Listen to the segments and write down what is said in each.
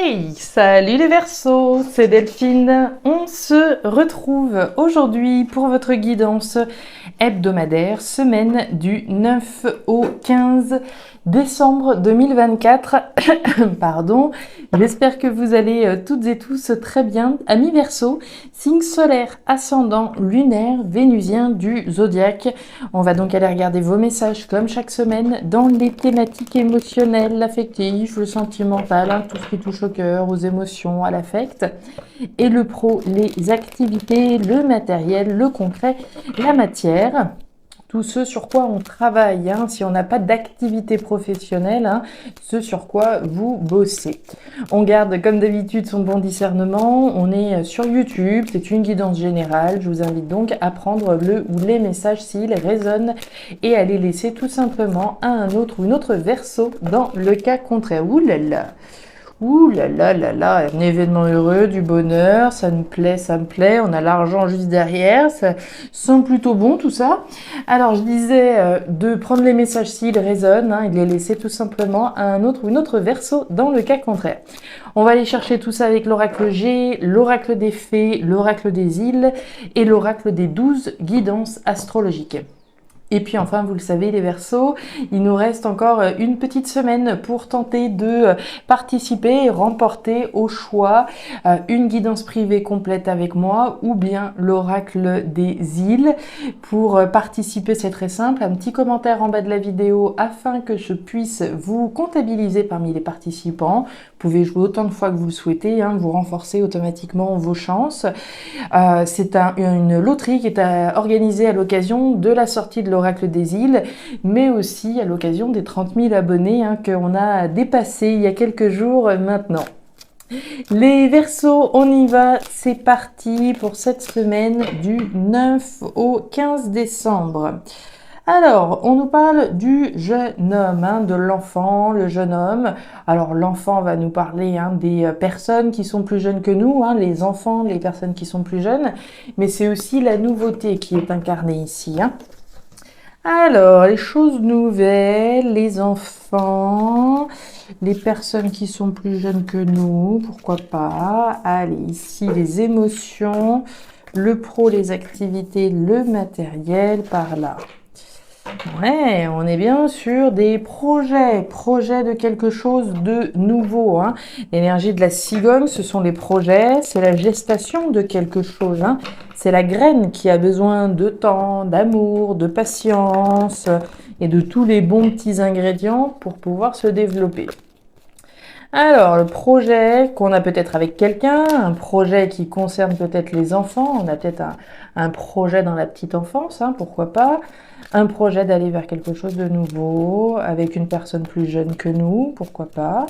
Hey, salut les Verseaux, c'est Delphine. On se retrouve aujourd'hui pour votre guidance hebdomadaire, semaine du 9 au 15 décembre 2024. Pardon, j'espère que vous allez toutes et tous très bien. Amis Verseaux, signe solaire, ascendant, lunaire, vénusien du zodiaque. On va donc aller regarder vos messages comme chaque semaine dans les thématiques émotionnelles, affectives, le sentimental, hein, tout ce qui touche au cœur, aux émotions, à l'affect. Et le pro, les activités, le matériel, le concret, la matière. Tout ce sur quoi on travaille, hein, si on n'a pas d'activité professionnelle, hein, ce sur quoi vous bossez. On garde comme d'habitude son bon discernement, on est sur YouTube, c'est une guidance générale, je vous invite donc à prendre le ou les messages s'ils résonnent et à les laisser tout simplement à un autre ou une autre verso dans le cas contraire. Ouh là là! Ouh là là là là, un événement heureux, du bonheur, ça me plaît, on a l'argent juste derrière, ça sent plutôt bon tout ça. Alors je disais de prendre les messages s'ils résonnent, hein, et de les laisser tout simplement à un autre ou une autre verso dans le cas contraire. On va aller chercher tout ça avec l'oracle G, l'oracle des fées, l'oracle des îles et l'oracle des 12 guidances astrologiques. Et puis enfin, vous le savez les Verseaux, il nous reste encore une petite semaine pour tenter de participer et remporter au choix une guidance privée complète avec moi ou bien l'oracle des îles. Pour participer, c'est très simple, un petit commentaire en bas de la vidéo afin que je puisse vous comptabiliser parmi les participants. Vous pouvez jouer autant de fois que vous le souhaitez, hein, vous renforcez automatiquement vos chances. C'est une loterie qui est organisée à l'occasion de la sortie de l'oracle des îles, mais aussi à l'occasion des 30 000 abonnés hein, qu'on a dépassé il y a quelques jours maintenant. Les Verseaux, on y va, c'est parti pour cette semaine du 9 au 15 décembre. Alors, on nous parle du jeune homme, hein, de l'enfant, le jeune homme. Alors, l'enfant va nous parler hein, des personnes qui sont plus jeunes que nous, hein, les enfants, les personnes qui sont plus jeunes, mais c'est aussi la nouveauté qui est incarnée ici. Hein. Alors, les choses nouvelles, les enfants, les personnes qui sont plus jeunes que nous, pourquoi pas. Allez, ici, les émotions, le pro, les activités, le matériel, par là. Ouais, on est bien sur des projets de quelque chose de nouveau. Hein. L'énergie de la cigogne, ce sont les projets, c'est la gestation de quelque chose. Hein. C'est la graine qui a besoin de temps, d'amour, de patience et de tous les bons petits ingrédients pour pouvoir se développer. Alors, le projet qu'on a peut-être avec quelqu'un, un projet qui concerne peut-être les enfants, on a peut-être un projet dans la petite enfance, hein, pourquoi pas, un projet d'aller vers quelque chose de nouveau, avec une personne plus jeune que nous, pourquoi pas.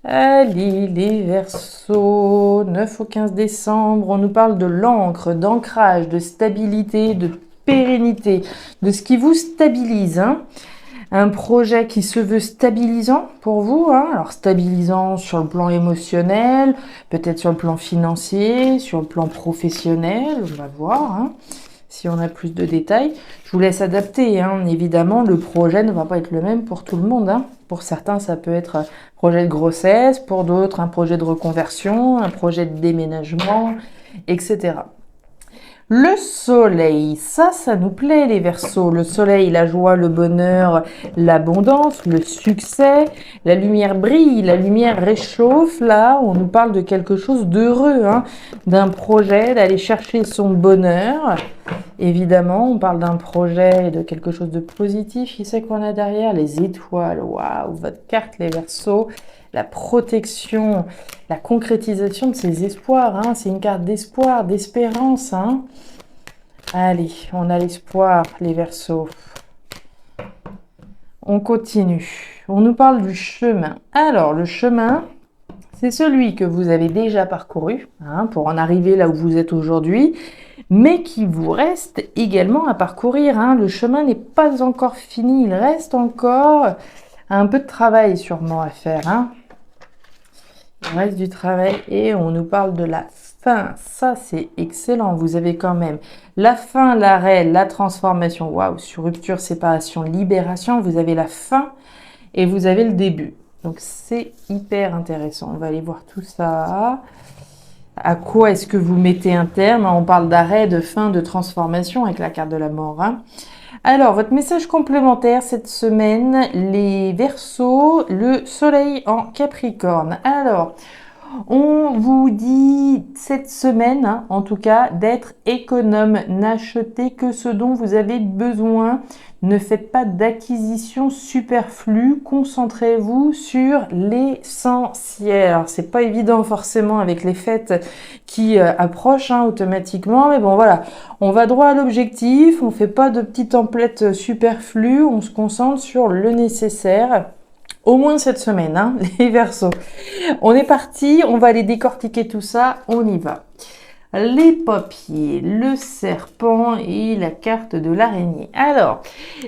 Allez, les Verseaux, 9 au 15 décembre, on nous parle de l'encre, d'ancrage, de stabilité, de pérennité, de ce qui vous stabilise, hein. Un projet qui se veut stabilisant pour vous, hein. Alors stabilisant sur le plan émotionnel, peut-être sur le plan financier, sur le plan professionnel, on va voir, hein, si on a plus de détails. Je vous laisse adapter, hein. Évidemment, le projet ne va pas être le même pour tout le monde. Hein. Pour certains, ça peut être un projet de grossesse, pour d'autres, un projet de reconversion, un projet de déménagement, etc. Le soleil, ça nous plaît les Verseaux. Le soleil, la joie, le bonheur, l'abondance, le succès. La lumière brille, la lumière réchauffe. Là, on nous parle de quelque chose d'heureux, hein, d'un projet, d'aller chercher son bonheur. Évidemment, on parle d'un projet et de quelque chose de positif. Qui c'est qu'on a derrière? Les étoiles. Waouh, votre carte les Verseaux. La protection, la concrétisation de ses espoirs. Hein. C'est une carte d'espoir, d'espérance. Hein. Allez, on a l'espoir, les Verseaux. On continue. On nous parle du chemin. Alors, le chemin, c'est celui que vous avez déjà parcouru hein, pour en arriver là où vous êtes aujourd'hui, mais qui vous reste également à parcourir. Hein. Le chemin n'est pas encore fini. Il reste encore un peu de travail sûrement à faire. Hein. Il reste du travail et on nous parle de la fin. Ça, c'est excellent. Vous avez quand même la fin, l'arrêt, la transformation. Waouh, sur rupture, séparation, libération. Vous avez la fin et vous avez le début. Donc, c'est hyper intéressant. On va aller voir tout ça. À quoi est-ce que vous mettez un terme? On parle d'arrêt, de fin, de transformation avec la carte de la mort. Hein. Alors, votre message complémentaire cette semaine, les Verseaux, le soleil en Capricorne. Alors, on vous dit cette semaine, hein, en tout cas, d'être économe. N'achetez que ce dont vous avez besoin. Ne faites pas d'acquisition superflue. Concentrez-vous sur l'essentiel. Alors, c'est pas évident forcément avec les fêtes qui approchent hein, automatiquement, mais bon voilà, on va droit à l'objectif. On fait pas de petites templettes superflues. On se concentre sur le nécessaire. Au moins cette semaine, hein, les Verseaux. On est parti, on va aller décortiquer tout ça, on y va. Les papiers, le serpent et la carte de l'araignée. Alors,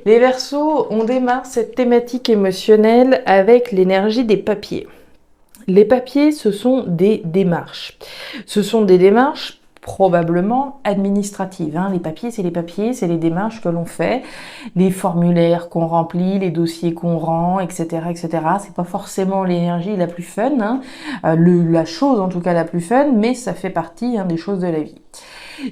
les Verseaux, on démarre cette thématique émotionnelle avec l'énergie des papiers. Les papiers, ce sont des démarches. Ce sont des démarches probablement administratives. Hein. Les papiers, c'est les démarches que l'on fait, les formulaires qu'on remplit, les dossiers qu'on rend, etc., etc. C'est pas forcément l'énergie la plus fun, hein. La chose en tout cas la plus fun, mais ça fait partie hein, des choses de la vie.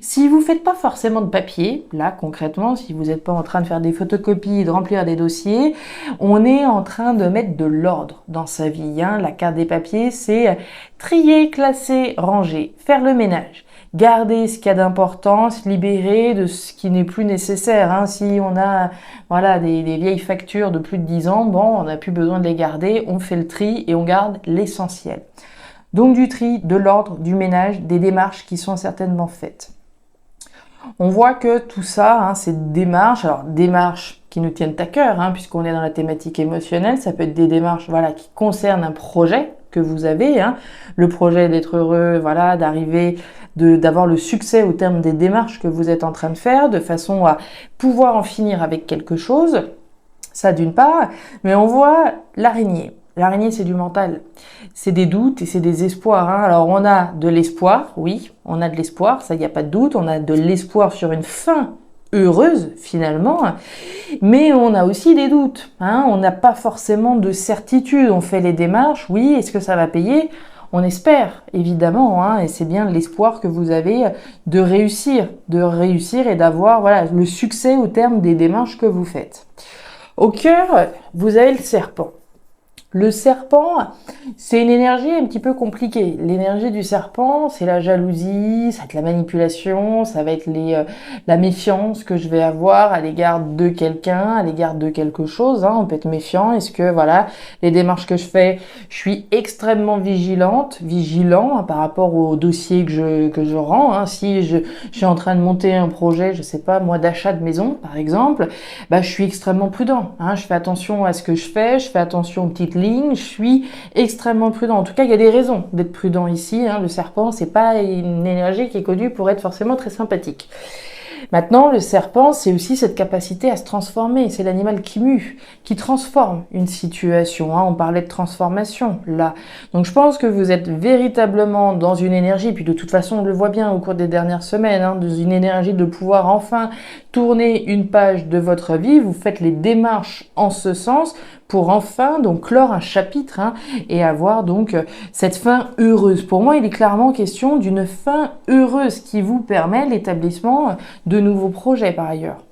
Si vous faites pas forcément de papier, là concrètement, si vous n'êtes pas en train de faire des photocopies, de remplir des dossiers, on est en train de mettre de l'ordre dans sa vie. Hein. La carte des papiers, c'est trier, classer, ranger, faire le ménage. Garder ce qu'il y a d'important, se libérer de ce qui n'est plus nécessaire. Hein. Si on a voilà, des vieilles factures de plus de 10 ans, bon, on n'a plus besoin de les garder, on fait le tri et on garde l'essentiel. Donc du tri, de l'ordre, du ménage, des démarches qui sont certainement faites. On voit que tout ça, hein, ces démarches, alors démarches qui nous tiennent à cœur, hein, puisqu'on est dans la thématique émotionnelle, ça peut être des démarches voilà, qui concernent un projet que vous avez, hein, le projet d'être heureux, voilà, d'arriver, d'avoir le succès au terme des démarches que vous êtes en train de faire, de façon à pouvoir en finir avec quelque chose, ça d'une part, mais on voit l'araignée. L'araignée, c'est du mental, c'est des doutes et c'est des espoirs. Hein. Alors, on a de l'espoir, oui, on a de l'espoir, ça, il n'y a pas de doute. On a de l'espoir sur une fin heureuse, finalement, mais on a aussi des doutes. Hein. On n'a pas forcément de certitude. On fait les démarches, oui, est-ce que ça va payer ? On espère, évidemment, hein, et c'est bien l'espoir que vous avez de réussir et d'avoir voilà, le succès au terme des démarches que vous faites. Au cœur, vous avez le serpent. Le serpent, c'est une énergie un petit peu compliquée. L'énergie du serpent, c'est la jalousie, ça va être la manipulation, ça va être la méfiance que je vais avoir à l'égard de quelqu'un, à l'égard de quelque chose. Hein. On peut être méfiant. Est-ce que voilà, les démarches que je fais, je suis extrêmement vigilant hein, par rapport au dossier que je rends. Hein. Si je suis en train de monter un projet, je sais pas moi, d'achat de maison par exemple, bah je suis extrêmement prudent. Hein. Je fais attention à ce que je fais attention aux petites lignes, je suis extrêmement prudent. En tout cas, il y a des raisons d'être prudent ici. Hein. Le serpent, c'est pas une énergie qui est connue pour être forcément très sympathique. Maintenant, le serpent, c'est aussi cette capacité à se transformer. C'est l'animal qui mue, qui transforme une situation. Hein. On parlait de transformation, là. Donc, je pense que vous êtes véritablement dans une énergie, puis de toute façon, on le voit bien au cours des dernières semaines, hein, dans une énergie de pouvoir enfin tourner une page de votre vie. Vous faites les démarches en ce sens pour enfin donc clore un chapitre hein, et avoir donc cette fin heureuse. Pour moi, il est clairement question d'une fin heureuse qui vous permet l'établissement de nouveaux projets par ailleurs.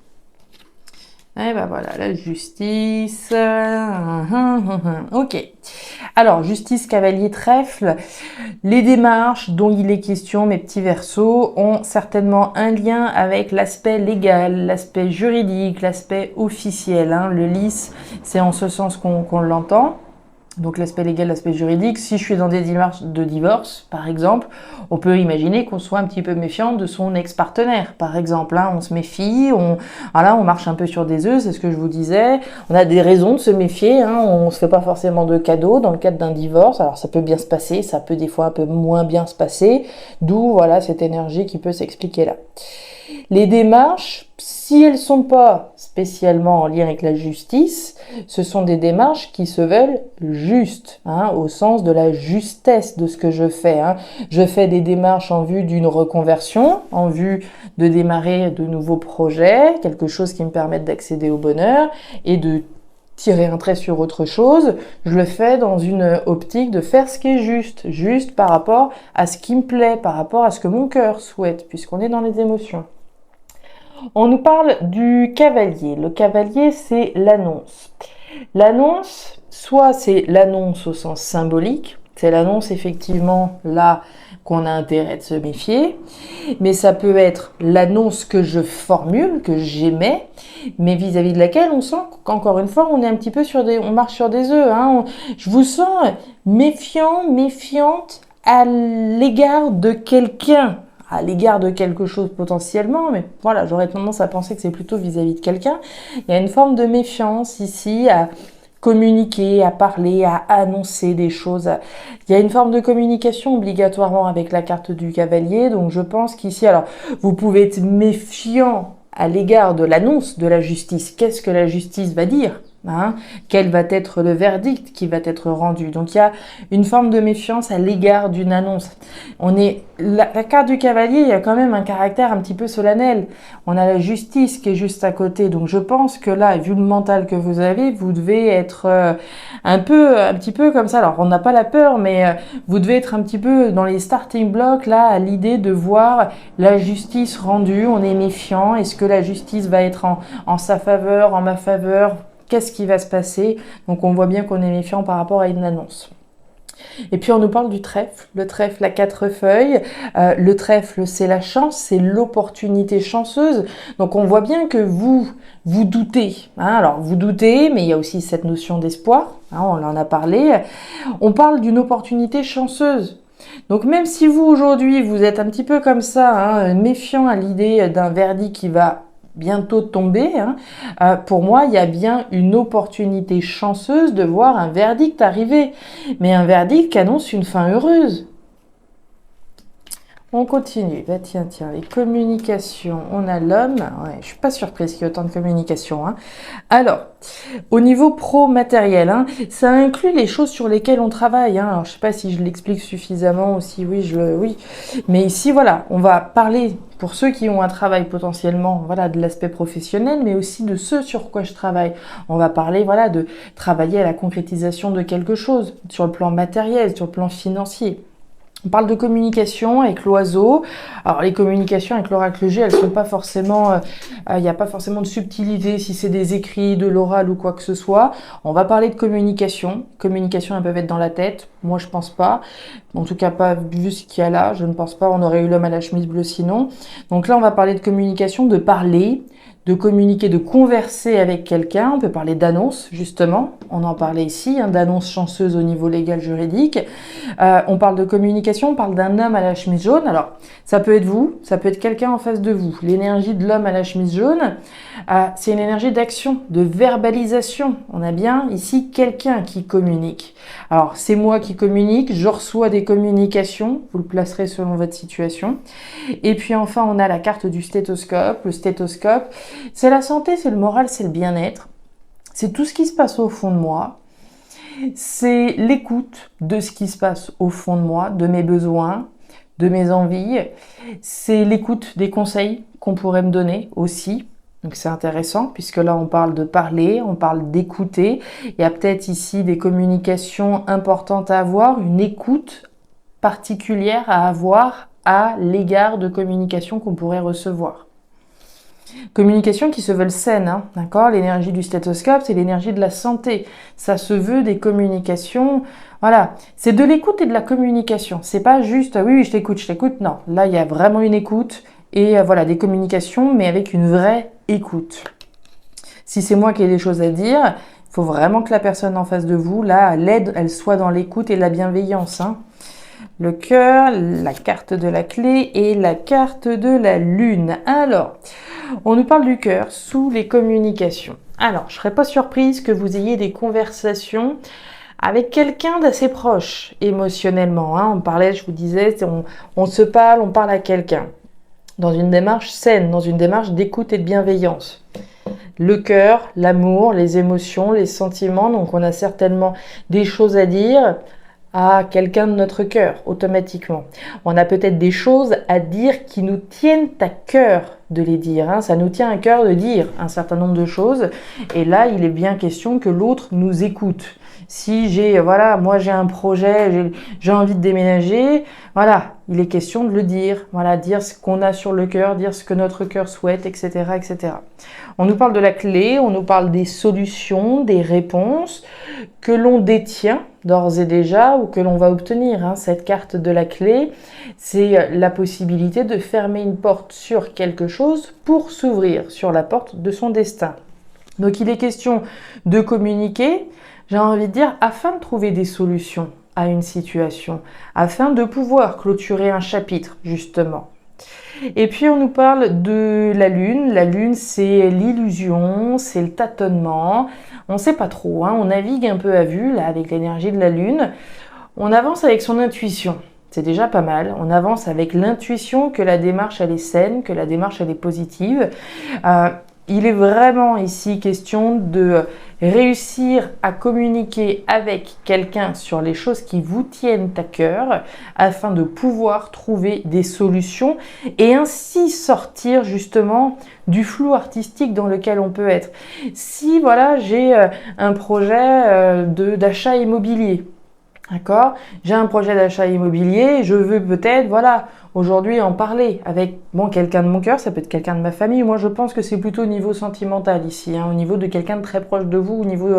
Et ben voilà, la justice. Ok. Alors, justice, cavalier, trèfle. Les démarches dont il est question, mes petits Verseaux, ont certainement un lien avec l'aspect légal, l'aspect juridique, l'aspect officiel. Hein. Le lys, c'est en ce sens qu'on l'entend. Donc l'aspect légal, l'aspect juridique. Si je suis dans des démarches de divorce, par exemple, on peut imaginer qu'on soit un petit peu méfiant de son ex-partenaire, par exemple. Hein, on se méfie, on marche un peu sur des œufs, c'est ce que je vous disais. On a des raisons de se méfier, hein, on se fait pas forcément de cadeaux dans le cadre d'un divorce. Alors ça peut bien se passer, ça peut des fois un peu moins bien se passer, d'où voilà cette énergie qui peut s'expliquer là. Les démarches, si elles sont pas spécialement en lien avec la justice, ce sont des démarches qui se veulent justes, hein, au sens de la justesse de ce que je fais. Hein. Je fais des démarches en vue d'une reconversion, en vue de démarrer de nouveaux projets, quelque chose qui me permette d'accéder au bonheur et de tirer un trait sur autre chose, je le fais dans une optique de faire ce qui est juste par rapport à ce qui me plaît, par rapport à ce que mon cœur souhaite, puisqu'on est dans les émotions. On nous parle du cavalier. Le cavalier, c'est l'annonce. L'annonce, soit c'est l'annonce au sens symbolique, c'est l'annonce effectivement là qu'on a intérêt de se méfier, mais ça peut être l'annonce que je formule, que j'émets, mais vis-à-vis de laquelle on sent qu'encore une fois on est un petit peu on marche sur des œufs. Je vous sens méfiant, méfiante à l'égard de quelqu'un, à l'égard de quelque chose potentiellement, mais voilà, j'aurais tendance à penser que c'est plutôt vis-à-vis de quelqu'un. Il y a une forme de méfiance ici à communiquer, à parler, à annoncer des choses. Il y a une forme de communication obligatoirement avec la carte du cavalier, donc je pense qu'ici, alors, vous pouvez être méfiant à l'égard de l'annonce de la justice. Qu'est-ce que la justice va dire ? Quel va être le verdict qui va être rendu? Donc il y a une forme de méfiance à l'égard d'une annonce. La carte du cavalier, il y a quand même un caractère un petit peu solennel. On a la justice qui est juste à côté. Donc je pense que là, vu le mental que vous avez, vous devez être un petit peu comme ça. Alors on n'a pas la peur, mais vous devez être un petit peu dans les starting blocks là, à l'idée de voir la justice rendue. On est méfiant. Est-ce que la justice va être en sa faveur, en ma faveur? Qu'est-ce qui va se passer? Donc on voit bien qu'on est méfiant par rapport à une annonce. Et puis on nous parle du trèfle. Le trèfle à 4 feuilles. Le trèfle, c'est la chance, c'est l'opportunité chanceuse. Donc on voit bien que vous doutez. Alors vous doutez, mais il y a aussi cette notion d'espoir. On en a parlé. On parle d'une opportunité chanceuse. Donc même si vous aujourd'hui vous êtes un petit peu comme ça, méfiant à l'idée d'un verdict qui va bientôt tomber, pour moi, il y a bien une opportunité chanceuse de voir un verdict arriver. Mais un verdict qui annonce une fin heureuse. On continue. Tiens, les communications. On a l'homme. Ouais, je suis pas surprise qu'il y ait autant de communications. Alors, au niveau pro-matériel, ça inclut les choses sur lesquelles on travaille. Alors, je sais pas si je l'explique suffisamment ou si oui. Mais ici, voilà, on va parler pour ceux qui ont un travail potentiellement, de l'aspect professionnel, mais aussi de ce sur quoi je travaille. On va parler, de travailler à la concrétisation de quelque chose sur le plan matériel, sur le plan financier. On parle de communication avec l'oiseau. Alors les communications avec l'oracle G, elles sont pas forcément, il n'y a pas forcément de subtilité si c'est des écrits, de l'oral ou quoi que ce soit. On va parler de communication. Communication, elles peuvent être dans la tête. Moi, je pense pas. En tout cas, pas vu ce qu'il y a là. Je ne pense pas. On aurait eu l'homme à la chemise bleue sinon. Donc là, on va parler de communication, de parler, de communiquer, de converser avec quelqu'un. On peut parler d'annonce, justement. On en parlait ici, d'annonce chanceuse au niveau légal juridique. On parle de communication, on parle d'un homme à la chemise jaune. Alors, ça peut être vous, ça peut être quelqu'un en face de vous. L'énergie de l'homme à la chemise jaune, c'est une énergie d'action, de verbalisation. On a bien ici quelqu'un qui communique. Alors, c'est moi qui communique, je reçois des communications, vous le placerez selon votre situation. Et puis enfin, on a la carte du stéthoscope. Le stéthoscope, c'est la santé, c'est le moral, c'est le bien-être. C'est tout ce qui se passe au fond de moi. C'est l'écoute de ce qui se passe au fond de moi, de mes besoins, de mes envies. C'est l'écoute des conseils qu'on pourrait me donner aussi. Donc c'est intéressant puisque là on parle de parler, on parle d'écouter. Il y a peut-être ici des communications importantes à avoir, une écoute particulière à avoir à l'égard de communications qu'on pourrait recevoir. Communications qui se veulent saines, d'accord? L'énergie du stéthoscope, c'est l'énergie de la santé. Ça se veut des communications, c'est de l'écoute et de la communication. C'est pas juste, oui, je t'écoute. Non, là, il y a vraiment une écoute et des communications, mais avec une vraie écoute. Si c'est moi qui ai des choses à dire, il faut vraiment que la personne en face de vous, là, elle soit dans l'écoute et la bienveillance, Le cœur, la carte de la clé et la carte de la lune. Alors, on nous parle du cœur sous les communications. Alors, je ne serais pas surprise que vous ayez des conversations avec quelqu'un d'assez proche émotionnellement. On parlait, je vous disais, on se parle, on parle à quelqu'un. Dans une démarche saine, dans une démarche d'écoute et de bienveillance. Le cœur, l'amour, les émotions, les sentiments. Donc, on a certainement des choses à dire à quelqu'un de notre cœur, automatiquement. On a peut-être des choses à dire qui nous tiennent à cœur de les dire. Hein. Ça nous tient à cœur de dire un certain nombre de choses. Et là, il est bien question que l'autre nous écoute. Si moi j'ai un projet, j'ai envie de déménager, voilà, il est question de le dire. Voilà, dire ce qu'on a sur le cœur, dire ce que notre cœur souhaite, etc., etc. On nous parle de la clé, on nous parle des solutions, des réponses que l'on détient d'ores et déjà ou que l'on va obtenir. Hein. Cette carte de la clé, c'est la possibilité de fermer une porte sur quelque chose pour s'ouvrir sur la porte de son destin. Donc il est question de communiquer, j'ai envie de dire, afin de trouver des solutions à une situation, afin de pouvoir clôturer un chapitre, justement. Et puis on nous parle de la lune. La lune, c'est l'illusion, c'est le tâtonnement. On ne sait pas trop, hein. On navigue un peu à vue là avec l'énergie de la lune. On avance avec son intuition. C'est déjà pas mal. On avance avec l'intuition que la démarche elle est saine, que la démarche elle est positive. Il est vraiment ici question de réussir à communiquer avec quelqu'un sur les choses qui vous tiennent à cœur afin de pouvoir trouver des solutions et ainsi sortir justement du flou artistique dans lequel on peut être. Si voilà, j'ai un projet d'achat immobilier, d'accord? J'ai un projet d'achat immobilier, je veux peut-être, aujourd'hui en parler avec quelqu'un de mon cœur, ça peut être quelqu'un de ma famille. Moi, je pense que c'est plutôt au niveau sentimental ici, hein, au niveau de quelqu'un de très proche de vous, au niveau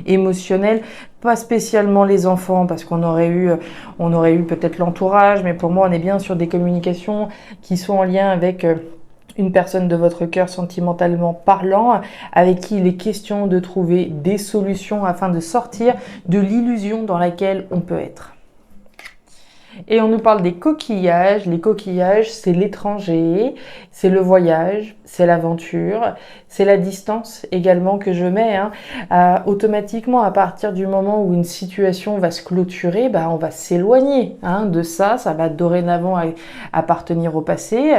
émotionnel, pas spécialement les enfants, parce qu'on aurait eu peut-être l'entourage, mais pour moi, on est bien sur des communications qui sont en lien avec une personne de votre cœur sentimentalement parlant, avec qui il est question de trouver des solutions afin de sortir de l'illusion dans laquelle on peut être. Et on nous parle des coquillages. Les coquillages, c'est l'étranger, c'est le voyage, c'est l'aventure, c'est la distance également que je mets. Hein. Automatiquement, à partir du moment où une situation va se clôturer, on va s'éloigner de ça. Ça va dorénavant appartenir au passé.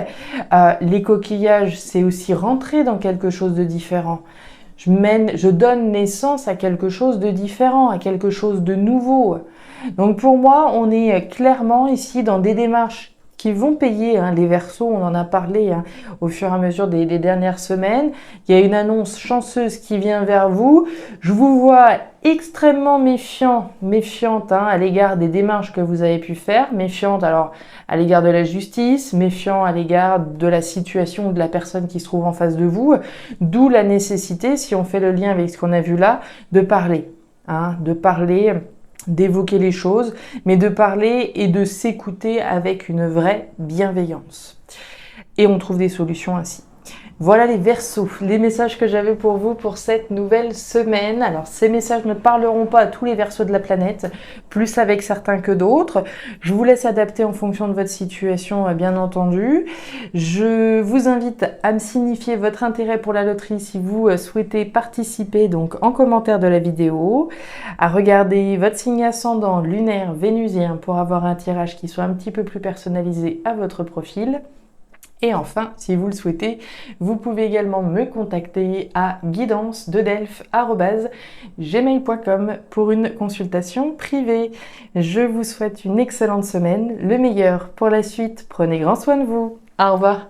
Les coquillages, c'est aussi rentrer dans quelque chose de différent. Je donne naissance à quelque chose de différent, à quelque chose de nouveau. Donc pour moi, on est clairement ici dans des démarches qui vont payer. Hein, les Verseaux, on en a parlé au fur et à mesure des dernières semaines. Il y a une annonce chanceuse qui vient vers vous. Je vous vois extrêmement méfiante à l'égard des démarches que vous avez pu faire. Méfiante alors à l'égard de la justice, méfiant à l'égard de la situation ou de la personne qui se trouve en face de vous. D'où la nécessité, si on fait le lien avec ce qu'on a vu là, de parler. D'évoquer les choses, mais de parler et de s'écouter avec une vraie bienveillance. Et on trouve des solutions ainsi. Voilà les Verseaux, les messages que j'avais pour vous pour cette nouvelle semaine. Alors ces messages ne parleront pas à tous les Verseaux de la planète, plus avec certains que d'autres. Je vous laisse adapter en fonction de votre situation, bien entendu. Je vous invite à me signifier votre intérêt pour la loterie si vous souhaitez participer donc en commentaire de la vidéo, à regarder votre signe ascendant lunaire vénusien pour avoir un tirage qui soit un petit peu plus personnalisé à votre profil. Et enfin, si vous le souhaitez, vous pouvez également me contacter à guidance-delphes@gmail.com pour une consultation privée. Je vous souhaite une excellente semaine, le meilleur pour la suite. Prenez grand soin de vous. Au revoir.